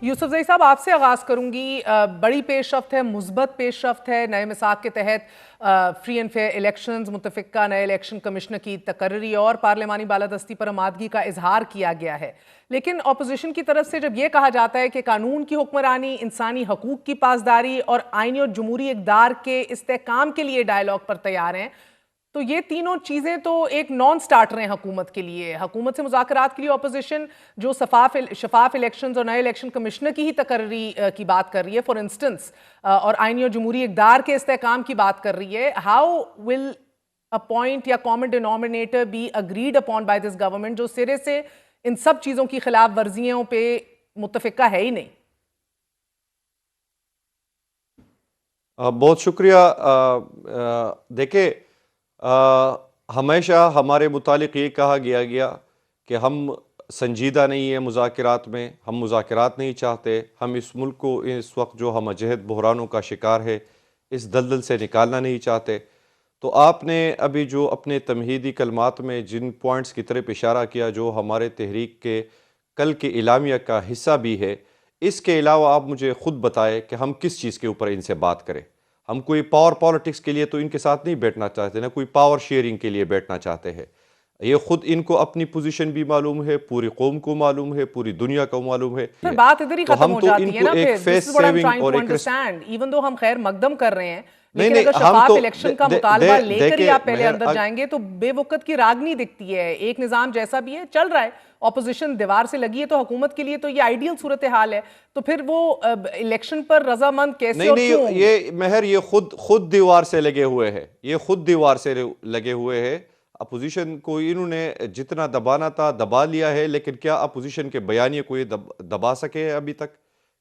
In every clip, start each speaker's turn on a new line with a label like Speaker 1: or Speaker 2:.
Speaker 1: यूसुफजई साहब, आपसे आगाज करूंगी। बड़ी पेशरफ्त है, मुस्बत पेशरफ्त है। नए मिसाक के तहत फ्री एंड फेयर इलेक्शंस, मुतफिका नए इलेक्शन कमिश्नर की तकर्री और पार्लिमानी बालादस्ती पर आमादगी का इजहार किया गया है। लेकिन अपोजिशन की तरफ से जब यह कहा जाता है कि कानून की हुक्मरानी, इंसानी हकूक की पासदारी और आईनी और जमहूरी इक़दार के इस्तेहकाम के लिए डायलॉग पर तैयार हैं, तो ये तीनों चीजें तो एक नॉन स्टार्टर हैं हुकूमत के लिए। हुकूमत से मुज़ाकरात के लिए अपोजिशन जो शफाफ इलेक्शंस और नए इलेक्शन कमिश्नर की ही तकर्री की बात कर रही है, फॉर इंस्टेंस, और आईनी और जमहूरी इक़दार के इस्तेहकाम की बात कर रही है। हाउ विल अ पॉइंट या common denominator be agreed upon by this government जो सिरे से इन सब चीजों की खिलाफ वर्जियों पे मुत्तफिका है ही नहीं?
Speaker 2: बहुत शुक्रिया। देखिए, हमेशा हमारे मुतालिक ये कहा गया कि हम संजीदा नहीं है मुज़ाकरात में, हम मुज़ाकरात नहीं चाहते, हम इस मुल्क को इस वक्त जो हम जहद बहरानों का शिकार है इस दलदल से निकालना नहीं चाहते। तो आपने अभी जो अपने तमहीदी कलमात में जिन पॉइंट्स की तरफ इशारा किया जो हमारे तहरीक के कल के इलामिया का हिस्सा भी है, इसके अलावा आप मुझे ख़ुद बताएं कि हम किस चीज़ के ऊपर इनसे बात करें। हम कोई पावर पॉलिटिक्स के लिए तो इनके साथ नहीं बैठना चाहते, ना कोई पावर शेयरिंग के लिए बैठना चाहते हैं। ये खुद इनको अपनी पोजीशन भी मालूम है, पूरी कौम को मालूम है, पूरी दुनिया को मालूम है।
Speaker 1: फिर बात इधर ही
Speaker 2: तो
Speaker 1: खत्म
Speaker 2: हम
Speaker 1: हो
Speaker 2: तो
Speaker 1: जाती है
Speaker 2: इनको
Speaker 1: ना।
Speaker 2: एक
Speaker 1: फिर
Speaker 2: फेस सेविंग और एक
Speaker 1: इवन दो हम खैर मकदम कर रहे हैं,
Speaker 2: नहीं
Speaker 1: लेकिन
Speaker 2: नहीं
Speaker 1: अगर
Speaker 2: हम
Speaker 1: शफाफ
Speaker 2: तो
Speaker 1: इलेक्शन का मुतालबा लेकर ही आप पहले अंदर
Speaker 2: मेहर
Speaker 1: जाएंगे तो बेवकत की रागनी दिखती है। एक निजाम जैसा भी है चल रहा है, ऑपोजिशन दीवार से लगी है, तो हुकूमत के लिए तो ये आइडियल सूरत हाल है। तो फिर वो इलेक्शन पर रजामंद कैसे
Speaker 2: नहीं
Speaker 1: और
Speaker 2: नहीं
Speaker 1: क्यों?
Speaker 2: ये मेहर ये खुद दीवार से लगे हुए हैं, ये खुद दीवार से लगे हुए हैं। अपोजिशन को इन्होंने जितना दबाना था दबा लिया है, लेकिन क्या अपोजिशन के बयानिए को ये दबा सके हैं अभी तक?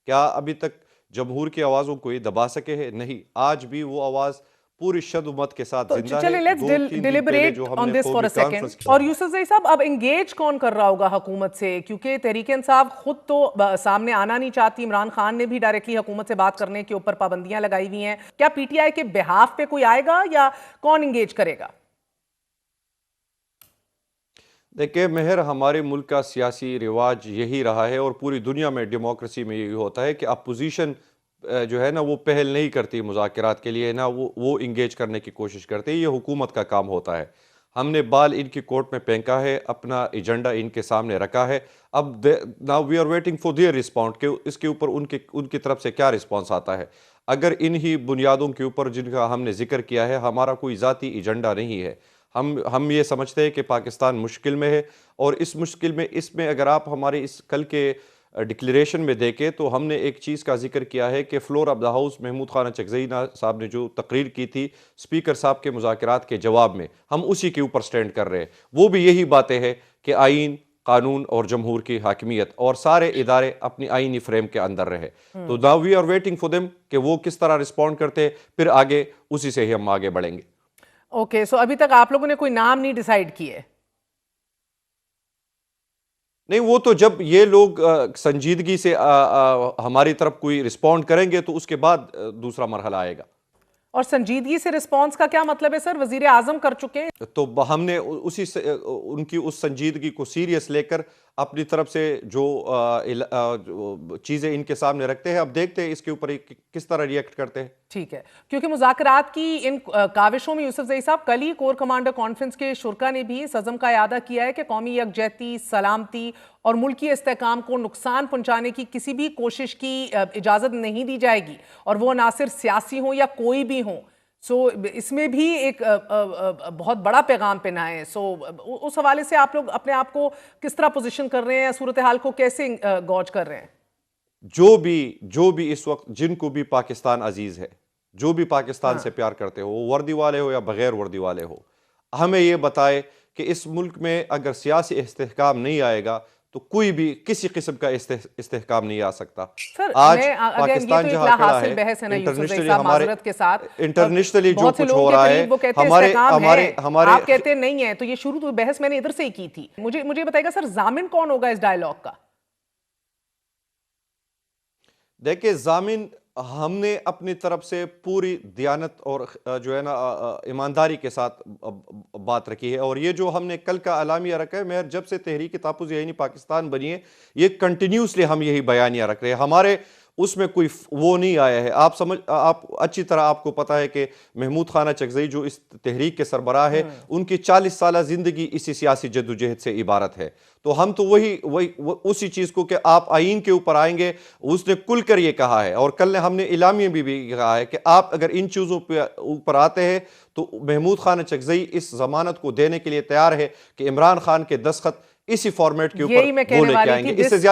Speaker 2: क्या अभी तक जमहूर की आवाज़ों को ये दबा सके हैं? नहीं, आज भी वो आवाज़ पूरी शद्दुमत के साथ
Speaker 1: तो
Speaker 2: जिंदा है।
Speaker 1: चलिए, लेट्स
Speaker 2: 2-3 दिन पहले
Speaker 1: डिलिबरेट
Speaker 2: जो
Speaker 1: ऑन
Speaker 2: हमने
Speaker 1: दिस फॉर
Speaker 2: कौमी
Speaker 1: अ सेकंड।
Speaker 2: कॉन्फ्रेंस
Speaker 1: और यूसुफजई साहब, अब एंगेज कौन कर रहा होगा हुकूमत से? क्योंकि तहरीक इंसाफ खुद तो सामने आना नहीं चाहती। इमरान खान ने भी डायरेक्टली हुकूमत से बात करने के ऊपर पाबंदियां लगाई हुई हैं। क्या पीटीआई के बिहाफ पे कोई आएगा या कौन एंगेज करेगा?
Speaker 2: देखिए मेहर, हमारे मुल्क का सियासी रिवाज यही रहा है और पूरी दुनिया में डेमोक्रेसी में यही होता है कि अपोजिशन जो है ना वो पहल नहीं करती मुज़ाकरात के लिए, ना वो इंगेज करने की कोशिश करती है। ये हुकूमत का काम होता है। हमने बाल इनकी कोर्ट में फेंका है, अपना एजेंडा इनके सामने रखा है। अब now we are waiting for their respond कि इसके ऊपर उनकी तरफ से क्या रिस्पॉन्स आता है। अगर इन्हीं बुनियादों के ऊपर जिनका हमने जिक्र किया है, हमारा कोई ज़ाती एजेंडा नहीं है। हम ये समझते हैं कि पाकिस्तान मुश्किल में है और इस मुश्किल में इसमें अगर आप हमारे इस कल के डिक्लेरेशन में देखें तो हमने एक चीज़ का जिक्र किया है कि floor of the house Mahmood Khan Chakzai sahab ने जो तकरीर की थी स्पीकर साहब के मुज़ाकरात के जवाब में, हम उसी के ऊपर स्टैंड कर रहे हैं। वो भी यही बातें हैं कि आइन, कानून और जमहूर की हाकिमियत और सारे इदारे अपनी आइनी फ्रेम के अंदर रहे। तो now we are waiting for them कि वो किस तरह रिस्पॉन्ड करते हैं, फिर आगे उसी से ही हम आगे बढ़ेंगे।
Speaker 1: ओके, सो अभी तक आप लोगों ने कोई नाम नहीं डिसाइड किए?
Speaker 2: नहीं, वो तो जब ये लोग संजीदगी से हमारी तरफ कोई रिस्पॉन्ड करेंगे तो उसके बाद दूसरा मरहला आएगा।
Speaker 1: और संजीदगी से रिस्पांस का क्या मतलब है सर? वजीर आजम कर चुके हैं।
Speaker 2: तो हमने उसी से उनकी उस संजीदगी को सीरियस लेकर अपनी तरफ से जो चीज़ें इनके सामने रखते हैं। अब देखते हैं इसके ऊपर किस तरह रिएक्ट करते हैं।
Speaker 1: ठीक है, क्योंकि मुज़ाकरात की इन काविशों में यूसुफजई साहब, कल ही कोर कमांडर कॉन्फ्रेंस के शुरा ने भी इस अज़म का इयादा किया है कि कौमी यकजहती, सलामती और मुल्की इस्तेहकाम को नुकसान पहुंचाने की किसी भी कोशिश की इजाज़त नहीं दी जाएगी, और वो ना सिर्फ सियासी हो या कोई भी हो। सो इसमें भी एक बहुत बड़ा पैगाम पेना है। सो उस हवाले से आप लोग अपने आप को किस तरह पोजीशन कर रहे हैं, सूरत हाल को कैसे गौज कर रहे हैं?
Speaker 2: जो भी इस वक्त जिनको भी पाकिस्तान अजीज है, जो भी पाकिस्तान से प्यार करते हो, वो वर्दी वाले हो या बगैर वर्दी वाले हो, हमें ये बताए कि इस मुल्क में अगर सियासी इस्तेहकाम नहीं आएगा तो कोई भी किसी किस्म का इस्तेहकाम नहीं आ सकता।
Speaker 1: सर,
Speaker 2: आज
Speaker 1: पाकिस्तान
Speaker 2: जहां खड़ा है
Speaker 1: इंटरनेशनली हमारे के साथ,
Speaker 2: इंटरनेशनली जो कुछ हो रहा है, हमारे
Speaker 1: आप कहते नहीं है, तो ये शुरू तो बहस मैंने इधर से ही की थी। मुझे बताइएगा सर, जामिन कौन होगा इस डायलॉग का?
Speaker 2: देखिए, जामिन हमने अपनी तरफ से पूरी दयानत और जो है ना ईमानदारी के साथ बात रखी है। और ये जो हमने कल का अलामिया रखा है, मैं जब से तहरीक तहफ़्फ़ुज़ यानी पाकिस्तान बनी है, ये कंटिन्यूसली हम यही बयानिया रख रहे हैं। हमारे उसमें कोई वो नहीं आया है। आप अच्छी तरह आपको पता है कि महमूद खान चकज़ई जो इस तहरीक के सरबराह है, उनकी 40 साल ज़िंदगी इसी सियासी जद्दोजहद से इबारत है। तो हम तो उसी चीज़ को कि आप आइन के ऊपर आएंगे, उसने खुल कर ये कहा है। और कल ने हमने इलामी में भी कहा है कि आप अगर इन चीज़ों पर ऊपर आते हैं तो महमूद खान चकज़ई इस जमानत को देने के लिए तैयार है कि इमरान खान के दस्तखत इसी फॉर्मेट के ऊपर
Speaker 1: यही मैं कहने
Speaker 2: वो लेके
Speaker 1: वाली
Speaker 2: आएंगे।
Speaker 1: थी,
Speaker 2: इससे